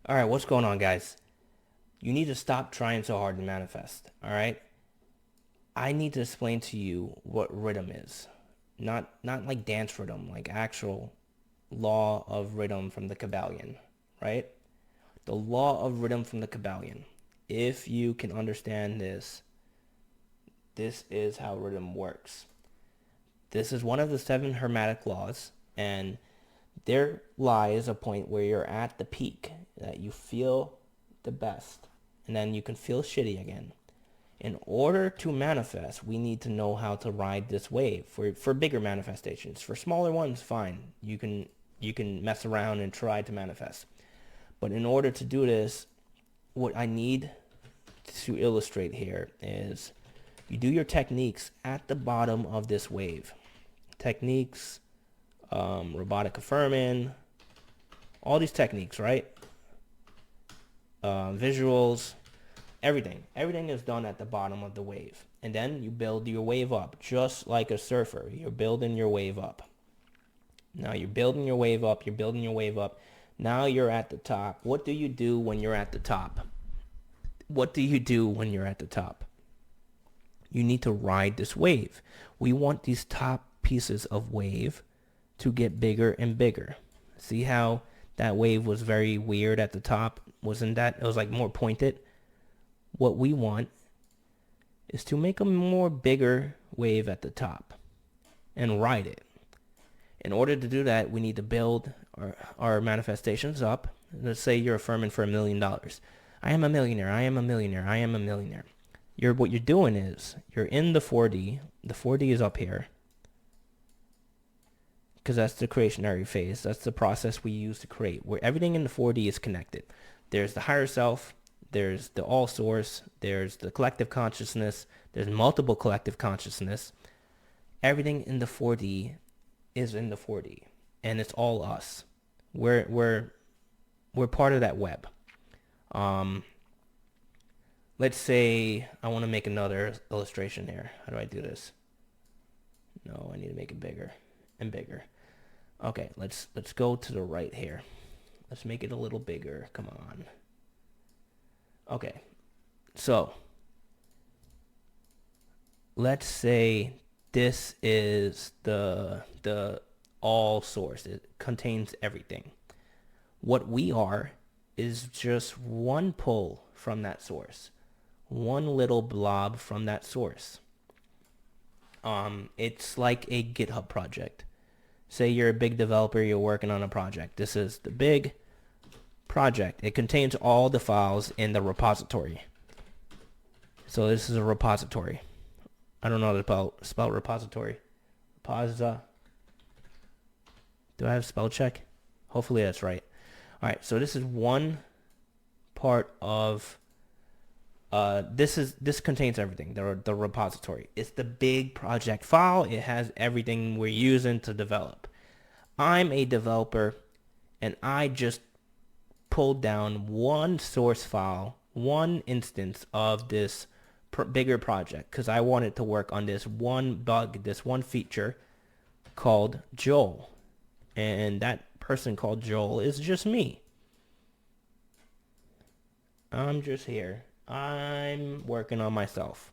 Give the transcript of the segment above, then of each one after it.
All right, what's going on, guys? You need to stop trying so hard to manifest. All right? I need to explain to you what rhythm is. Not like dance rhythm, like actual law of rhythm from the Kabbalion, right? The law of rhythm from the Kabbalion. If you can understand this, this is how rhythm works. This is one of the seven hermetic laws, and there lies a point where you're at the peak, that you feel the best, and then you can feel shitty again. In order to manifest, we need to know how to ride this wave for bigger manifestations. For smaller ones, fine. You can mess around and try to manifest. But in order to do this, what I need to illustrate here is you do your techniques at the bottom of this wave. Techniques, robotic affirming, all these techniques, right? Visuals, everything. Everything is done at the bottom of the wave. And then you build your wave up, just like a surfer. You're building your wave up. Now you're building your wave up, you're building your wave up. Now you're at the top. What do you do when you're at the top? What do you do when you're at the top? You need to ride this wave. We want these top pieces of wave to get bigger and bigger. See how that wave was very weird at the top? Wasn't that? It was like more pointed. What we want is to make a more bigger wave at the top and ride it. In order to do that, we need to build our manifestations up. Let's say you're affirming for $1 million. I am a millionaire. I am a millionaire. I am a millionaire. What you're doing is you're in the 4D. The 4D is up here because that's the creationary phase. That's the process we use to create, where everything in the 4D is connected. There's the higher self, there's the all source, there's the collective consciousness, there's multiple collective consciousness. Everything in the 4D is in the 4D, and it's all us. We're part of that web. Um, let's say I want to make another illustration here. How do I do this? No, I need to make it bigger and bigger. Okay, let's go to the right here. Let's make it a little bigger. Come on. Okay, so let's say this is the all source. It contains everything. What we are is just one pull from that source, one little blob from that source. It's like a GitHub project. Say you're a big developer, you're working on a project. This is the big project. It contains all the files in the repository. So this is a repository. I don't know how to spell repository. Reposa. Do I have spell check? Hopefully that's right. All right, so this is one part of this contains everything. The repository. It's the big project file. It has everything we're using to develop. I'm a developer, and I just pulled down one source file, one instance of this bigger project, because I wanted to work on this one bug, this one feature called Joel. And that person called Joel is just me. I'm just here. I'm working on myself.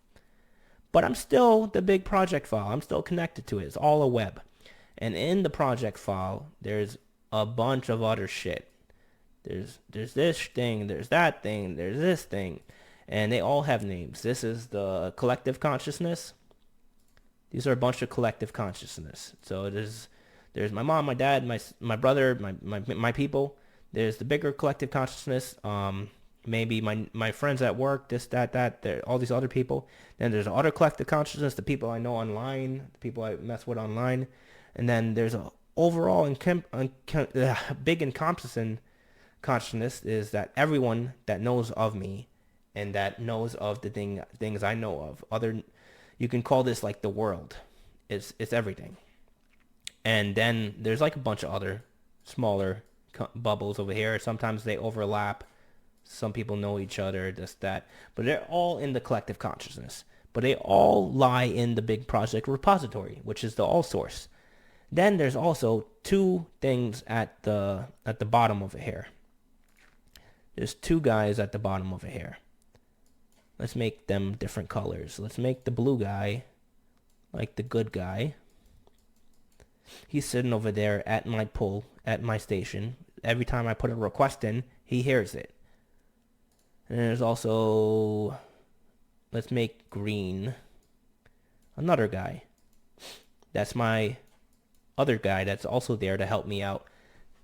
But I'm still the big project file. I'm still connected to it. It's all a web. And in the project file, there's a bunch of other shit. There's this thing, there's that thing, there's this thing. And they all have names. This is the collective consciousness. These are a bunch of collective consciousness. So there's my mom, my dad, my brother, my people. There's the bigger collective consciousness. Maybe my friends at work, this, that, all these other people. Then there's other collective consciousness, the people I know online, the people I mess with online. And then there's a overall big encompassing consciousness is that everyone that knows of me and that knows of the things I know of. You can call this like the world. It's everything. And then there's like a bunch of other smaller bubbles over here. Sometimes they overlap. Some people know each other, this, that. But they're all in the collective consciousness. But they all lie in the big project repository, which is the all source. Then there's also two things at the bottom over here. There's two guys at the bottom over here. Let's make them different colors. Let's make the blue guy like the good guy. He's sitting over there at my pull, at my station. Every time I put a request in, he hears it. And there's also, let's make green another guy. That's my other guy that's also there to help me out.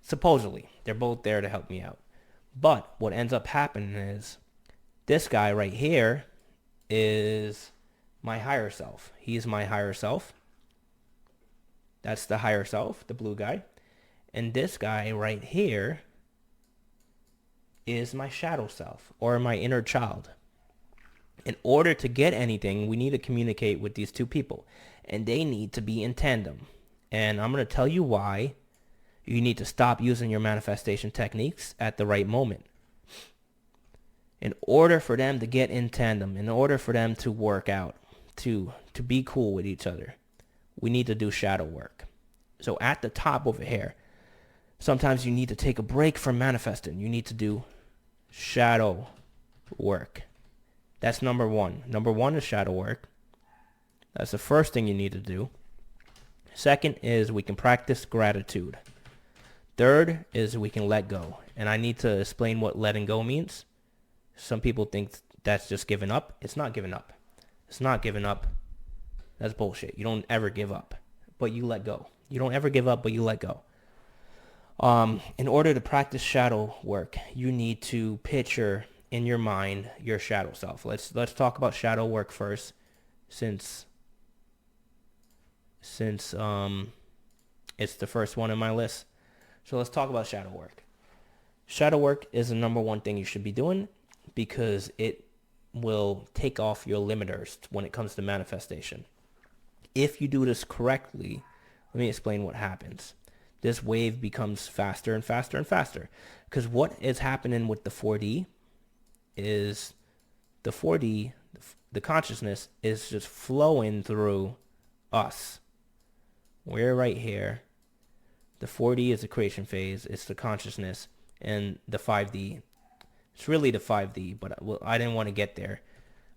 Supposedly, they're both there to help me out. But what ends up happening is this guy right here is my higher self. He's my higher self. That's the higher self, the blue guy. And this guy right here is my shadow self, or my inner child. In order to get anything, we need to communicate with these two people. And they need to be in tandem. And I'm going to tell you why you need to stop using your manifestation techniques at the right moment. In order for them to get in tandem, in order for them to work out, to be cool with each other, we need to do shadow work. So at the top over here, sometimes you need to take a break from manifesting. You need to do shadow work. That's number one. Number one is shadow work. That's the first thing you need to do. Second is we can practice gratitude. Third is we can let go. And I need to explain what letting go means. Some people think that's just giving up. It's not giving up. It's not giving up. That's bullshit. You don't ever give up, but you let go. You don't ever give up, but you let go. In order to practice shadow work, you need to picture in your mind your shadow self. Let's talk about shadow work first, since it's the first one in my list. So let's talk about shadow work. Shadow work is the number one thing you should be doing because it will take off your limiters when it comes to manifestation. If you do this correctly, let me explain what happens. This wave becomes faster and faster and faster. Because what is happening with the 4D is the 4D, the consciousness is just flowing through us. We're right here. The 4D is the creation phase. It's the consciousness. And the 5D, it's really the 5D, but I didn't want to get there.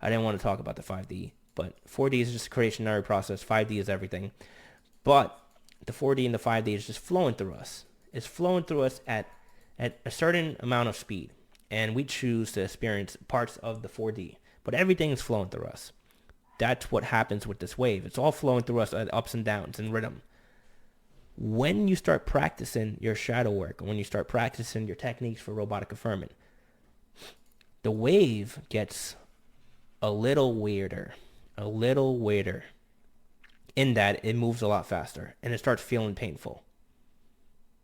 I didn't want to talk about the 5D. But 4D is just a creationary process. 5D is everything. But the 4D and the 5D is just flowing through us. It's flowing through us at a certain amount of speed. And we choose to experience parts of the 4D. But everything is flowing through us. That's what happens with this wave. It's all flowing through us at ups and downs in rhythm. When you start practicing your shadow work, when you start practicing your techniques for robotic affirming, the wave gets a little weirder. In that it moves a lot faster and it starts feeling painful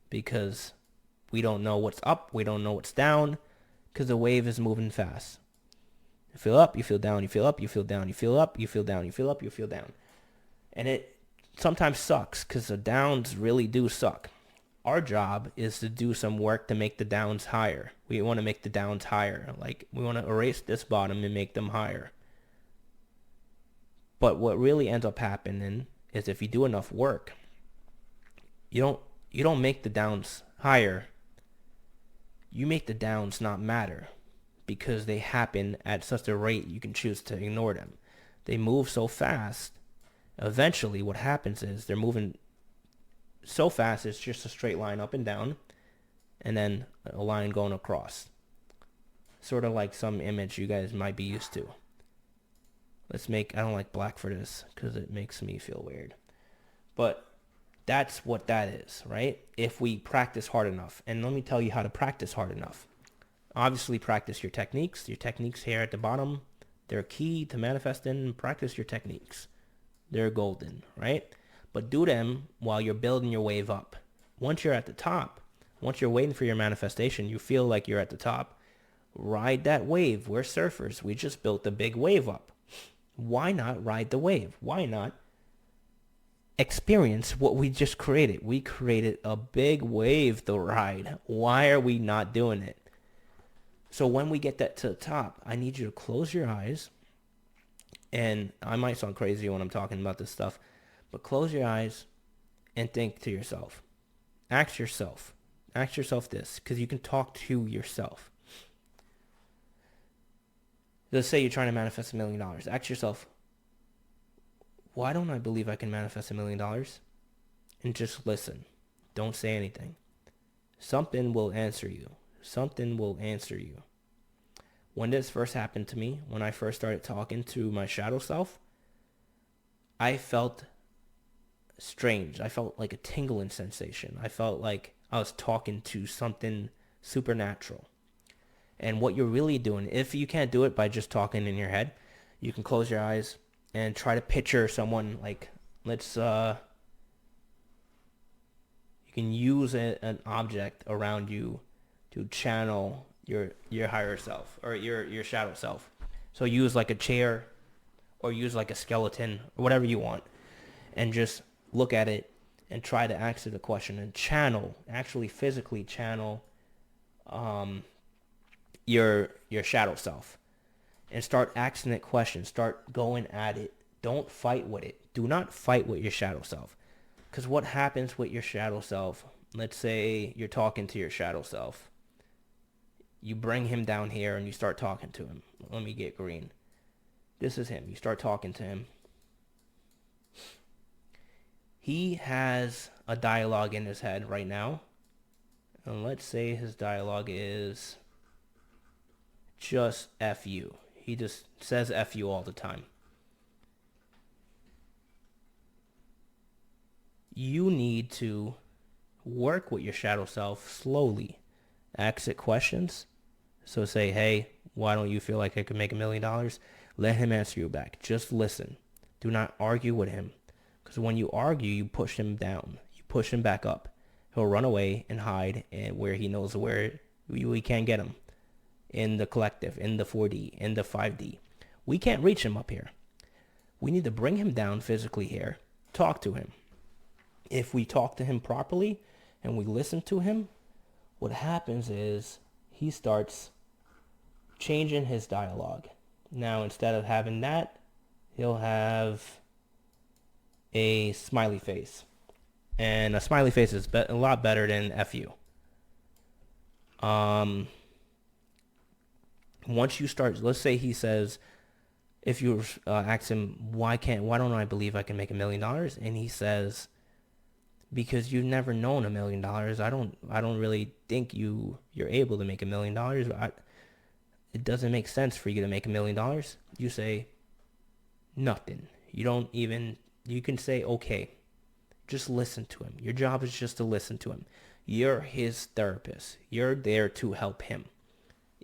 because we don't know what's up, we don't know what's down because the wave is moving fast. You feel up, you feel down, you feel up, you feel down, you feel up, you feel down, you feel up, you feel down. And it sometimes sucks because the downs really do suck. Our job is to do some work to make the downs higher. We want to make the downs higher. Like we want to erase this bottom and make them higher. But what really ends up happening is if you do enough work, you don't make the downs higher. You make the downs not matter because they happen at such a rate you can choose to ignore them. They move so fast. Eventually what happens is they're moving so fast it's just a straight line up and down and then a line going across. Sort of like some image you guys might be used to. I don't like black for this because it makes me feel weird. But that's what that is, right? If we practice hard enough. And let me tell you how to practice hard enough. Obviously, practice your techniques. Your techniques here at the bottom, they're key to manifesting. Practice your techniques. They're golden, right? But do them while you're building your wave up. Once you're at the top, once you're waiting for your manifestation, you feel like you're at the top. Ride that wave. We're surfers. We just built a big wave up. Why not ride the wave? Why not experience what we just created? We created a big wave to ride. Why are we not doing it? So when we get that to the top, I need you to close your eyes. And I might sound crazy when I'm talking about this stuff, but close your eyes and think to yourself. Ask yourself this, because you can talk to yourself. let's say you're trying to manifest $1 million. Ask yourself, why don't I believe I can manifest $1 million? And just listen. Don't say anything. Something will answer you. Something will answer you. When this first happened to me, when I first started talking to my shadow self, I felt strange. I felt like a tingling sensation. I felt like I was talking to something supernatural. And what you're really doing, if you can't do it by just talking in your head, you can close your eyes and try to picture someone like, you can use an object around you to channel your higher self or your shadow self. So use like a chair or use like a skeleton or whatever you want, and just look at it and try to answer the question and actually physically channel your shadow self, and start asking it questions. Start going at it. Don't fight with it. Do not fight with your shadow self. Because what happens with your shadow self, let's say you're talking to your shadow self. You bring him down here and you start talking to him. Let me get green. This is him. You start talking to him. He has a dialogue in his head right now. And let's say his dialogue is just F you. He just says F you all the time. You need to work with your shadow self slowly. Ask it questions. So say, hey, why don't you feel like I could make $1 million? Let him answer you back. Just listen. Do not argue with him. Because when you argue, you push him down. You push him back up. He'll run away and hide and where he knows where we can't get him. In the collective, in the 4D, in the 5D. We can't reach him up here. We need to bring him down physically here. Talk to him. If we talk to him properly and we listen to him, what happens is he starts changing his dialogue. Now, instead of having that, he'll have a smiley face. And a smiley face is a lot better than F you. Once you start, let's say he says, if you ask him, why don't I believe I can make $1 million? And he says, because you've never known $1 million. I don't really think you're able to make $1 million. It doesn't make sense for you to make $1 million. You say nothing. You can say, okay, just listen to him. Your job is just to listen to him. You're his therapist. You're there to help him.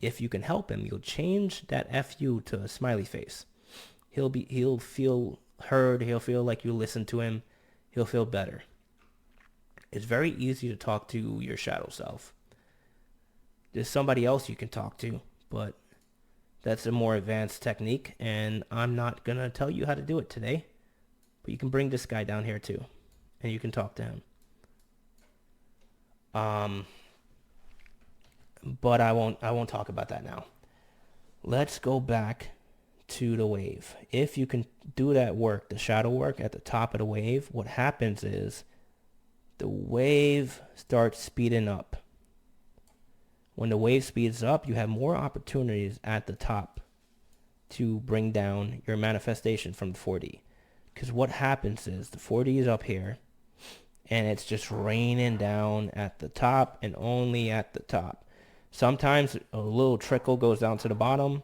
If you can help him, you'll change that F you to a smiley face. He'll feel heard. He'll feel like you listen to him. He'll feel better. It's very easy to talk to your shadow self. There's somebody else you can talk to, but that's a more advanced technique, and I'm not going to tell you how to do it today. But you can bring this guy down here too, and you can talk to him. But I won't talk about that now. Let's go back to the wave. If you can do that work, the shadow work at the top of the wave, what happens is the wave starts speeding up. When the wave speeds up, you have more opportunities at the top to bring down your manifestation from the 4D. Because what happens is the 4D is up here, and it's just raining down at the top and only at the top. Sometimes a little trickle goes down to the bottom,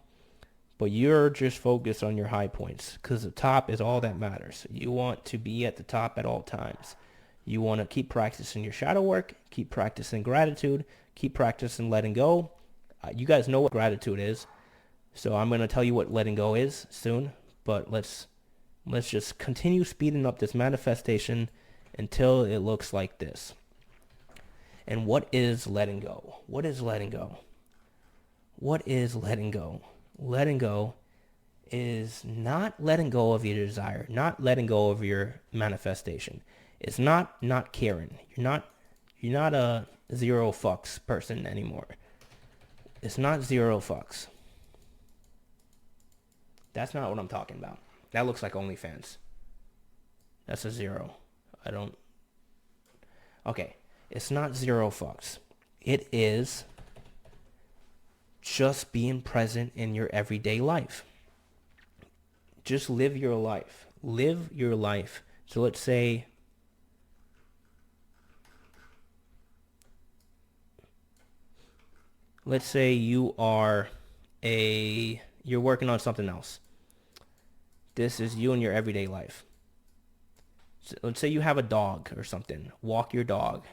but you're just focused on your high points because the top is all that matters. You want to be at the top at all times. You want to keep practicing your shadow work, keep practicing gratitude, keep practicing letting go. You guys know what gratitude is, so I'm going to tell you what letting go is soon, but let's just continue speeding up this manifestation until it looks like this. And what is letting go? What is letting go? What is letting go? Letting go is not letting go of your desire, not letting go of your manifestation. It's not caring. You're not a zero fucks person anymore. It's not zero fucks. That's not what I'm talking about. That looks like OnlyFans. That's a zero. Okay. It's not zero fucks. It is just being present in your everyday life. Just live your life. Live your life. So let's say you're working on something else. This is you in your everyday life. So let's say you have a dog or something. Walk your dog.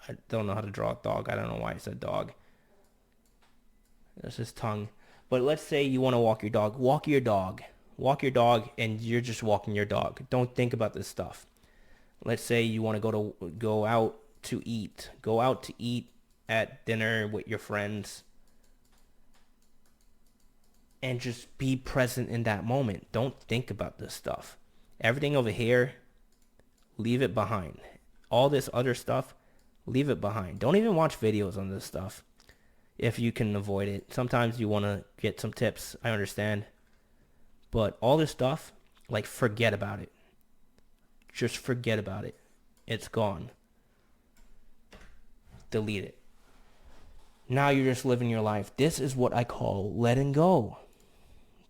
I don't know how to draw a dog. I don't know why I said dog. That's his tongue. But let's say you want to walk your dog. Walk your dog. Walk your dog, and you're just walking your dog. Don't think about this stuff. Let's say you want to go out to eat. Go out to eat at dinner with your friends. And just be present in that moment. Don't think about this stuff. Everything over here, leave it behind. All this other stuff, leave it behind. Don't even watch videos on this stuff if you can avoid it. Sometimes you want to get some tips. I understand. But all this stuff, like, forget about it. Just forget about it. It's gone. Delete it. Now you're just living your life. This is what I call letting go.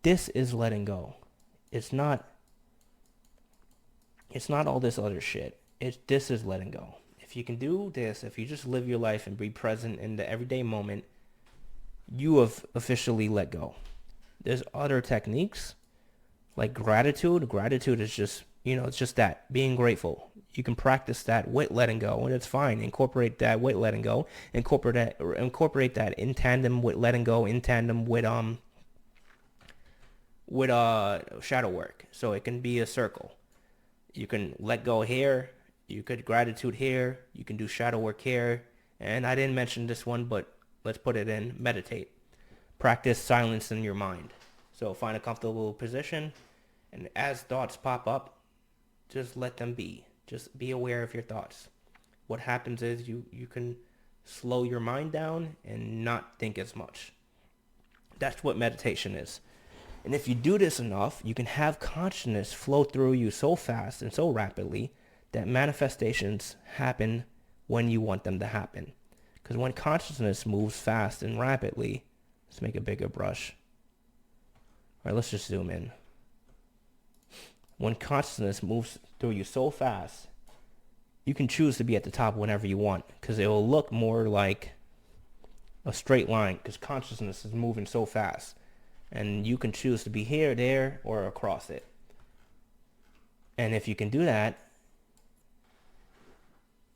This is letting go. It's not all this other shit. This is letting go. If you can do this, if you just live your life and be present in the everyday moment, you have officially let go. There's other techniques like gratitude. Gratitude is just, it's just that, being grateful. You can practice that with letting go, and it's fine. Incorporate that with letting go. Incorporate that in tandem with letting go, in tandem with shadow work. So it can be a circle. You can let go here. You could gratitude here. You can do shadow work here. And I didn't mention this one, but let's put it in. Meditate. Practice silence in your mind. So find a comfortable position, and as thoughts pop up, just let them be. Just be aware of your thoughts. What happens is you can slow your mind down and not think as much. That's what meditation is. And if you do this enough, you can have consciousness flow through you so fast and so rapidly that manifestations happen when you want them to happen. Because when consciousness moves fast and rapidly, let's make a bigger brush. All right, let's just zoom in. When consciousness moves through you so fast, you can choose to be at the top whenever you want, because it will look more like a straight line, because consciousness is moving so fast. And you can choose to be here, there, or across it. And if you can do that,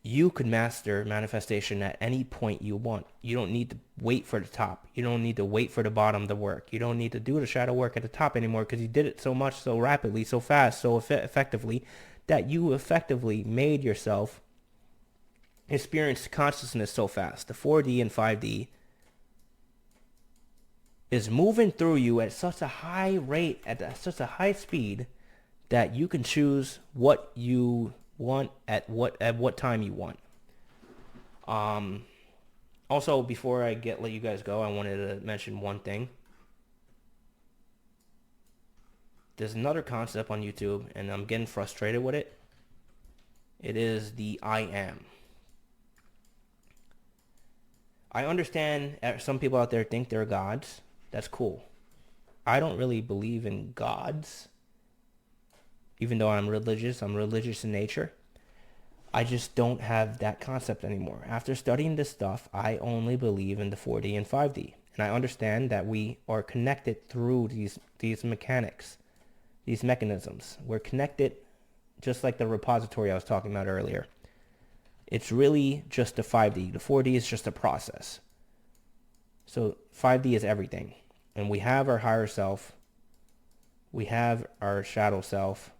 you could master manifestation at any point you want. You don't need to wait for the top. You don't need to wait for the bottom to work. You don't need to do the shadow work at the top anymore, because you did it so much, so rapidly, so fast, so effectively, that you effectively made yourself experience consciousness so fast. The 4D and 5D is moving through you at such a high rate, at such a high speed, that you can choose what you want at what time you want. Also, before I let you guys go, I wanted to mention one thing. There's another concept on YouTube, and I'm getting frustrated with it. It is the I am. I understand some people out there think they're gods. That's cool. I don't really believe in gods. Even though I'm religious in nature. I just don't have that concept anymore. After studying this stuff, I only believe in the 4D and 5D. And I understand that we are connected through these mechanics, these mechanisms. We're connected just like the repository I was talking about earlier. It's really just the 5D. The 4D is just a process. So 5D is everything. And we have our higher self. We have our shadow self.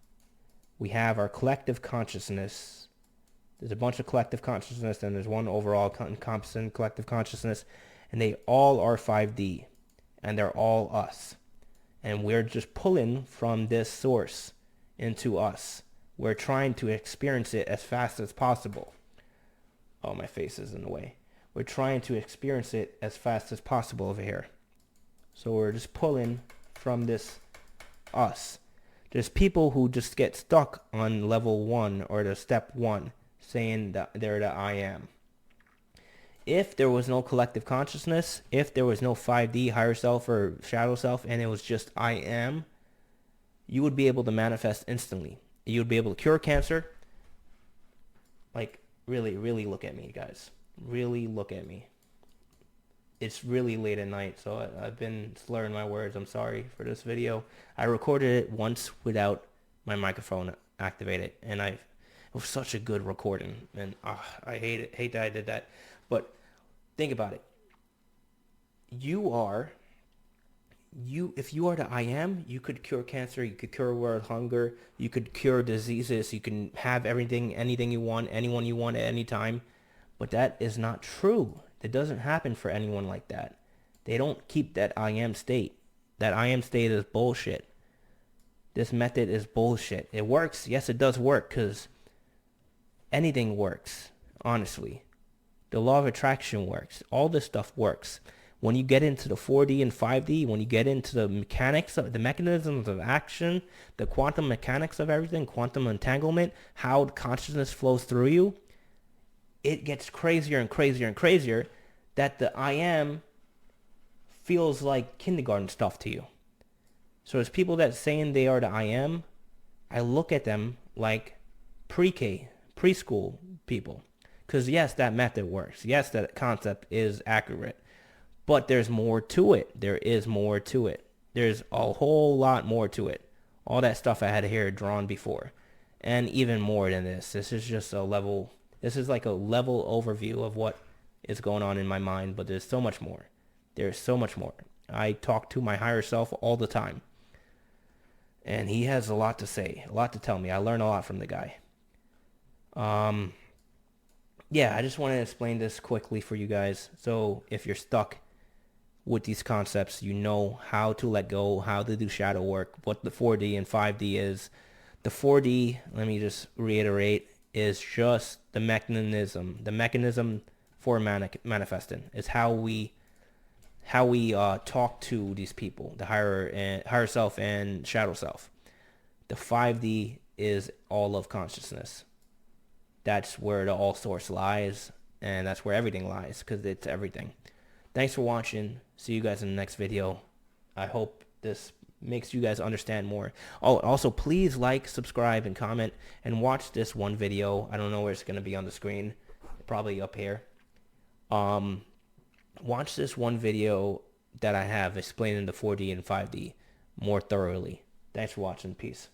We have our collective consciousness. There's a bunch of collective consciousness, and there's one overall encompassing collective consciousness. And they all are 5D. And they're all us. And we're just pulling from this source into us. We're trying to experience it as fast as possible. Oh, my face is in the way. We're trying to experience it as fast as possible over here. So we're just pulling from this us. There's people who just get stuck on level 1 or the step 1, saying that they're the I am. If there was no collective consciousness, if there was no 5D higher self or shadow self, and it was just I am, you would be able to manifest instantly. You would be able to cure cancer. Like, really, really look at me, guys. Really look at me. It's really late at night, so I've been slurring my words. I'm sorry for this video. I recorded it once without my microphone activated, and it was such a good recording, and I hate that I did that. But think about it. If you are the I am, you could cure cancer, you could cure world hunger, you could cure diseases, you can have everything, anything you want, anyone you want at any time. But that is not true. It doesn't happen for anyone like that. They don't keep that I am state. That I am state is bullshit. This method is bullshit. It works. Yes, it does work, because anything works, honestly. The law of attraction works. All this stuff works. When you get into the 4D and 5D, when you get into the mechanics, of the mechanisms of action, the quantum mechanics of everything, quantum entanglement, how consciousness flows through you, it gets crazier and crazier and crazier, that the I am feels like kindergarten stuff to you. So as people that saying they are the I am, I look at them like pre-K, preschool people. Because yes, that method works. Yes, that concept is accurate. But there's more to it. There is more to it. There's a whole lot more to it. All that stuff I had here drawn before. And even more than this. This is just a level. This is like a level overview of what is going on in my mind. But there's so much more. There's so much more. I talk to my higher self all the time. And he has a lot to say. A lot to tell me. I learn a lot from the guy. Yeah, I just want to explain this quickly for you guys. So if you're stuck with these concepts, you know how to let go, how to do shadow work, what the 4D and 5D is. The 4D, let me just reiterate, is just the mechanism. The mechanism for manifesting is how we talk to these people, the higher self and shadow self. The 5D is all of consciousness. That's where the all source lies, and that's where everything lies, because it's everything. Thanks for watching. See you guys in the next video. I hope this makes you guys understand more. Oh, also, please like, subscribe, and comment, and watch this one video. I don't know where it's going to be on the screen. Probably up here. Watch this one video that I have explaining the 4D and 5D more thoroughly. Thanks for watching. Peace.